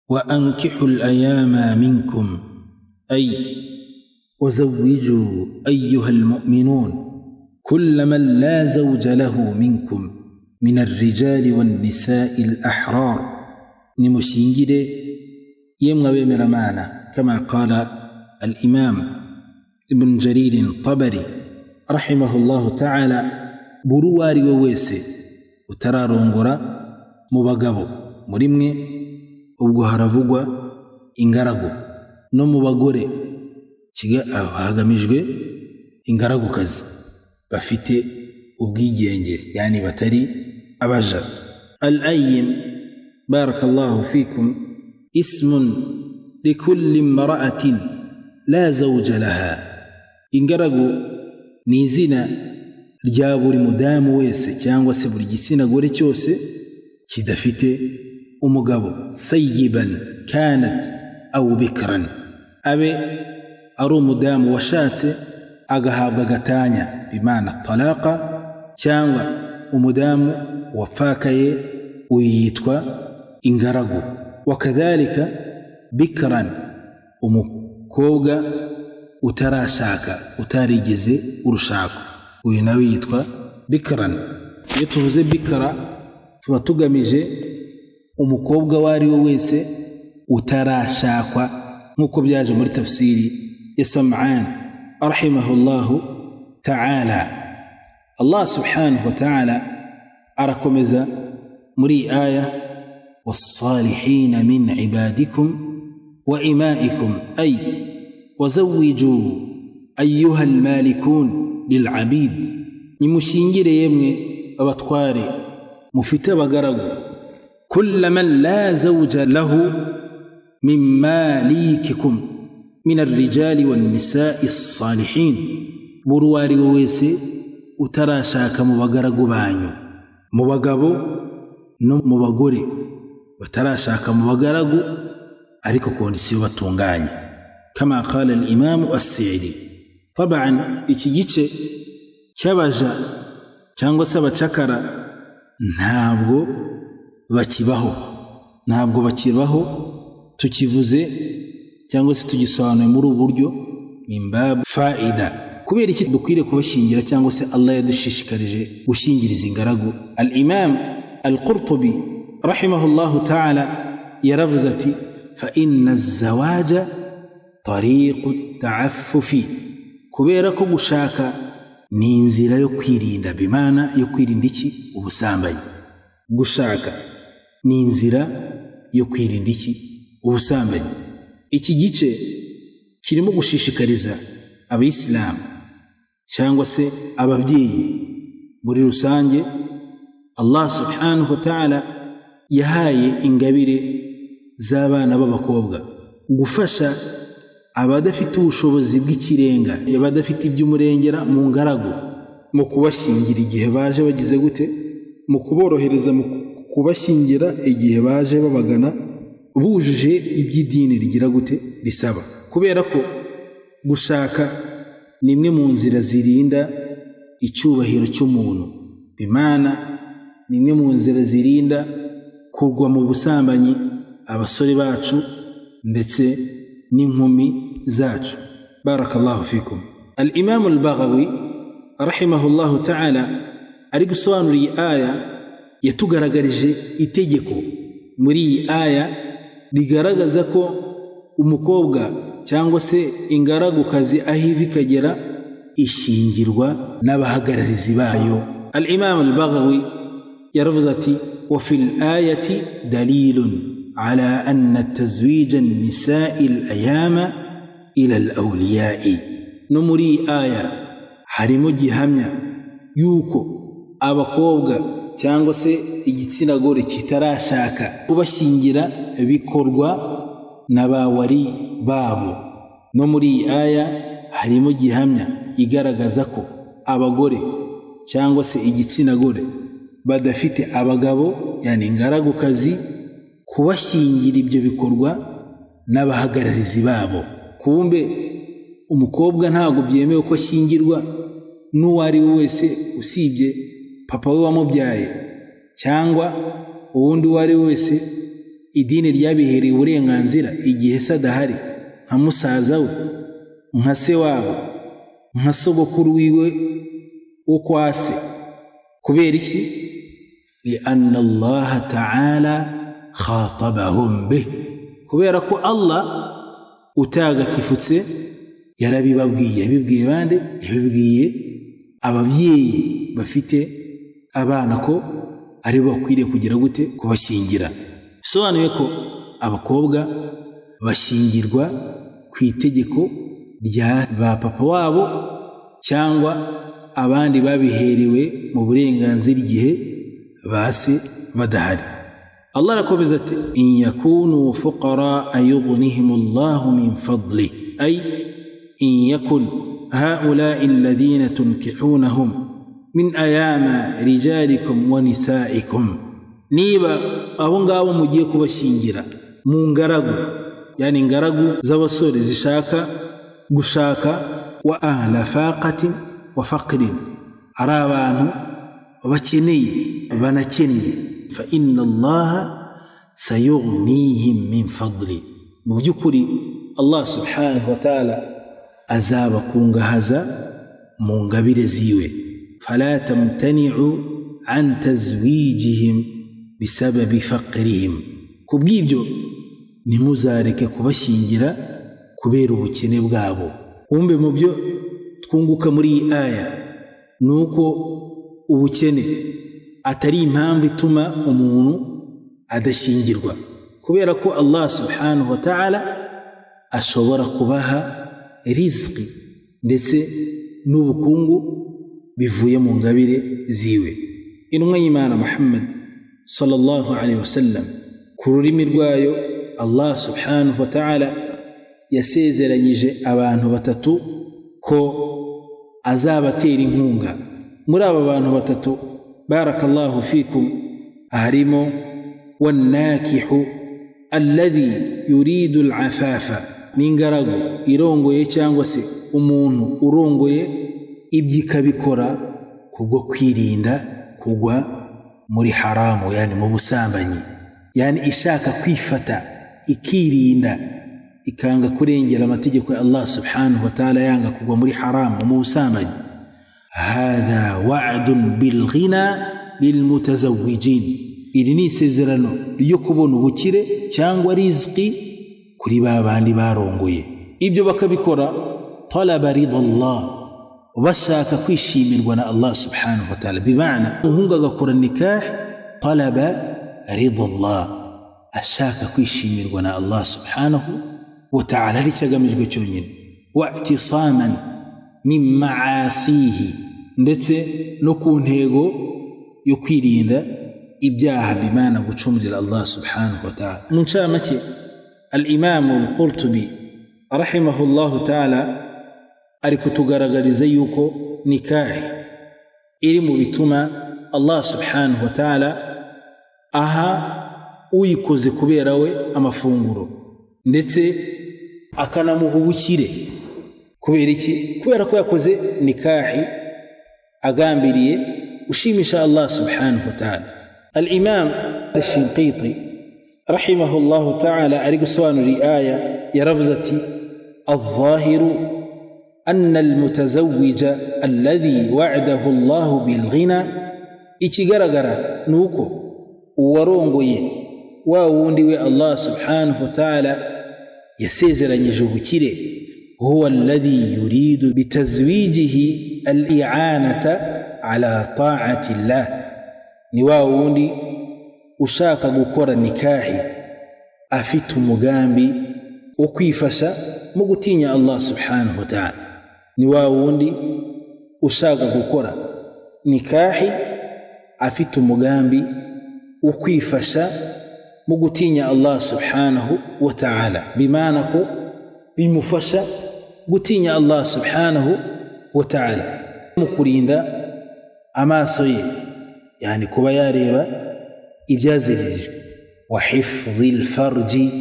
وأنكحوا الأيام منكم أي وزوجوا أيها المؤمنون كل من لا زوج له منكم من الرجال والنساء الأحرار نمشينجد يمغى بمرمانا كما قال الإمام ابن جرير الطبري رحمه الله تعالى برواري وويسي وترارونغورا مبغبو مرمي ubwo haravugwa ingaragu no mu bagore kiga hagamijwe ingaragukazi bafite ubwigenge yani batari abaja. Al-ayyim barakallahu fikum ismun likulli imra'atin la zawja laha. Ingaragu ni izina rya buri mudamu wese cyangwa se buri gitsina gore cyose kidafite umugabo, sayyiban kanat aw bikran, abe ari umudamu washatse agahabwa gatanya bimana talaqa, cyangwa umudamu wafakaye uyitwa ingaragu. Wakadhalika bikran, umukobwa utarashaka utarigeze urushako, uyu nawe yitwa bikran. Iyo tuvuze bikra tuba tugamije umukobwa wari we wese utarashakwa, nkuko byaje muri tafsiri ya Sam'an rahimahullahu ta'ala. Allah subhanahu wa ta'ala arakomeza muri aya was-salihin min ibadikum wa imaikum ay wazawwiju ayyuha al-malikun lil-abid, nimushingire yemwe abatware mufite abagaragu كل من لا زوج له من مالككم من الرجال والنساء الصالحين برواري وويسي utarashaka mu bagaragu banyu, mu bagabo no mu bagore batarashaka mu bagaragu ariko kondisiyo batunganye, kama qala al-imam as-Sa'idi. Taban iki gice cyabaja cyangwa se abacakara ntabwo bakibaho tukivuze cyangwa se tugisobanuye muri ubu buryo mimbabu faida. Kubera iki dukwiriye kubashingira cyangwa se Allah yadushishikarije gushingiriza ingaragu? Al-Imam Al-Qurtubi rahimahullahu ta'ala yaravuze ati fa inna az-zawaja tariqu at-ta'affufi, kubera ko gushaka ni inzira yo kwirinda, bimana yo kwirinda iki? Ubusambanyi. Gushaka ni inzira yo kwirinda iki? Ubusambanyi. Iki gice kirimo gushishikariza abayisilamu cyangwa se ababyeyi muri rusange. Allah subhanahu wa ta'ala yahaye ingabire z'abana b'abakobwa gufasha abadafite ubushobozi bw'ikirenga, abadafite iby'umurengera mu ngaragu, mu kubashingira igihe baje bagize gute, mu kuborohereza mu kubashingira igihe baje babagana bujuje iby'idini rigira gute risaba. Kubera ko gushaka ni imwe mu nzira zirinda icyubahiro cy'umuntu, bimana ni imwe mu nzira zirinda kugwa mu busambanyi abasore bacu ndetse n'inkumi zacu. Barakallahu fikum. Al-Imam Al-Baghawi rahimahullahu ta'ala ari gusobanura iyi aya yatugaragarije itegeko muri iyi aya rigaragaza ko umukobwa cyangwa se ingaragukazi ahivi kagera ishingirwa n'abahagararizi bayo. Al-Imam Al-Baghawi yaravuze ati wa fil ayati dalilun ala anna tazwij an-nisa'i al-ayama ila al-awliya'i. No muri aya harimo gihamya yuko abakobwa cyangwa se igitsina gore kitarashaka kubashingira bikorwa n'abawari babo. No muri aya harimo gihamya igaragaza ko abagore cyangwa se igitsina gore badafite abagabo, yani ingaragukazi, kubashingira ibyo bikorwa n'abahagararizi babo. Kumbe umukobwa ntago byemewe ko ashingirwa n'uwari wese usibye papa we wamubyaye cyangwa uwundi wari wese idini ryabihereye uburenganzira igihe se adahari, nka musaza we, nka se wabo, nka sogokuru wiwe wo kwa se. kubera iki? lianna allaha ta'ala khatabahum bih, kubera ko Allah utagatifutse yarabibabwiye. Yabibwiye bande? Yabibwiye ababyeyi bafite abana ko ari bo bakwiriye kugira gute? Kubashyingira. Bisobanuye ko abakobwa bashyingirwa ku itegeko rya ba papa wabo cyangwa abandi babiherewe mu burenganzira igihe base badahari. Allah arakomeza ati in yakunu fuqara yughnihimullahu min fadli, ay in yakun haula'i alladhina tunkihunahum min ayama rijalikum wa nisaikum, niba abo ngabo mugiye kubashyingira mu ngaragu, yani ingaragu z'abasore zishaka gushaka, wa ahla faqatin wa faqrin, ari abantu bakeneye banakennye, fa inna allaha sayughnihim min fadli, mu by'ukuri Allah subhanahu wa ta'ala azabakungahaza mu ngabire ziwe. fala tamtani'u an tazwijihim bisababi faqrihim, kubw'ibyo nimuzareke kubashyingira kubera ubukene bwabo. Kumbe mu byo twunguka muri iyi aya nuko ubukene atari impamvu ituma umuntu adashyingirwa, kubera ko Allah subhanahu wa ta'ala ashobora kubaha rizqi ndetse n'ubukungu bivuye mu ngabire ziwe. Intumwa y'Imana Muhammad sallallahu alaihi wasallam ku rurimi rwayo Allah subhanahu wa ta'ala yasezeranyije abantu batatu ko azabatera inkunga. Muri aba bantu batatu barakallahu fikum harimo wannakihu alladhi yuridu al'afafa, n'ingaragu irongoye cyangwa se umuntu urongoye ibyikabikora kubwo kwirinda kugwa muri haramu, yani mu busambanyi, yani ishaka kwifata ikirinda ikanga kurengera amategeko ya Allah subhanahu wa ta'ala, yanga kugwa muri haramu mu busambanyi. hadha wa'dun bil ghina lil mutazawwijin, iri ni isezerano ryo kubona ubukire cyangwa rizqi kuri babandi barongoye. Ibyo bakabikora talaba ridallah, bashaka kwishimirwa na Allah subhanahu wa ta'ala. Bimana umuhungu agakora nikah talaba ridallah, ashaka kwishimirwa na Allah subhanahu wa ta'ala, ricagamijwe cyonyine. wa'tisaman min ma'asihi, ndetse no ku ntego yo kwirinda ibyaha, bimana gucumurira Allah subhanahu wa ta'ala. Mu ncamake al-Imam al-Qurtubi rahimahullahu ta'ala ari kutugaragariza yuko nikahi iri mu bituma Allah subhanahu wa ta'ala aha uyikoze kubera we amafunguro, ndetse akanamuha ubukire. Kubera iki? Kubera ko yakoze nikahi agambiriye ushimisha Allah subhanahu wa ta'ala. Al-Imam al-Shinqiti rahimahullahu ta'ala ari gusobanura aya yaravuze ati al-zahiru anna al-mutazawwija alladhi wa'adahu Allah bil-ghina, ikigaragara nuko uwarongoye wa wundi we Allah subhanahu wa ta'ala yasezeranyije ubukire, huwa alladhi yuridu bitazwijihi al-i'anata ala ta'ati Allah, ni wa wundi ushaka gukora nikahi afite umugambi wo kwifasha mu gutinya Allah subhanahu wa ta'ala. Ni wa wundi ushaka gukora nikahi afite umugambi wo kwifasha mu gutinya Allah subhanahu wa ta'ala, bimana ko bimufasha gutinya Allah subhanahu wa ta'ala mu kurinda amaso ye, yani kuba yareba ibyaziririjwe, wa hifdhil farji,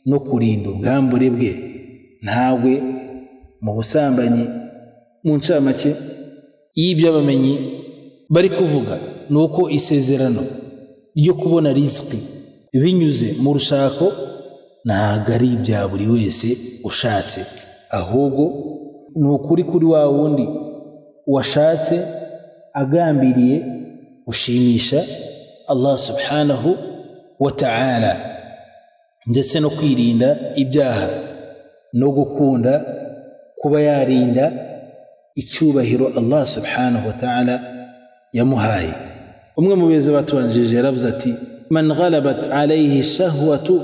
no kurinda ubwambure bwe ntagwe mu busambanyi. Mu ncamake y'ibyo abamenyi bari kuvuga nuko isezerano ryo kubona rizqi binyuze mu rushako ntabwo ari ibya buri wese ushatse, ahubwo ni ukuri kuri wa wundi washatse agambiriye gushimisha Allah subhanahu wa ta'ala, ndetse no kwirinda ibyaha no gukunda kuba yarinda icyubahiro Allah subhanahu wa ta'ala yamuhaye. umwe mu beza batubanjije yaravuze ati man ghalabat alayhi shahwatu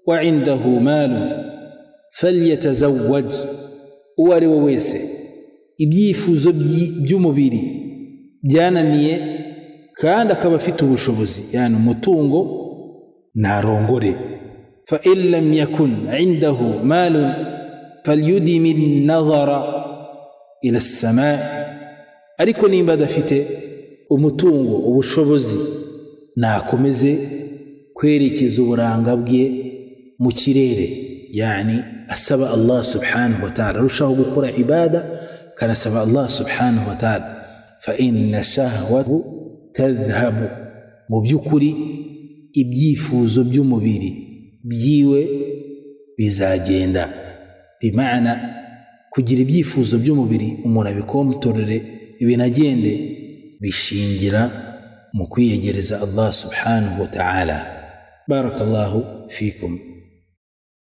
wa indahu malu falyatazawwaj, uwo ari we wese ibyifuzo by'umubiri byananiye kandi akaba afite ubushobozi, yani umutungo, narongore. fa in lam yakun indahu malun falyudim an-nazara ila as-samaa, ariko nimba adafite umutungo, ubushobozi, nakomeze kwerekeza uburanga bwe mu kirere, yani asaba Allah subhanahu wa ta'ala, rushaho gukora ibada kanasaba Allah subhanahu wa ta'ala. fa inna shahwatu tadhhabu, mu by'ukuri ibyifuzo by'umubiri byiwe bizagenda. bimana kugira ibyifuzo by'umubiri umuntu abikontorore ibinagende bishingira mu kwiyegereza Allah subhanahu wa ta'ala. barakallahu fikum.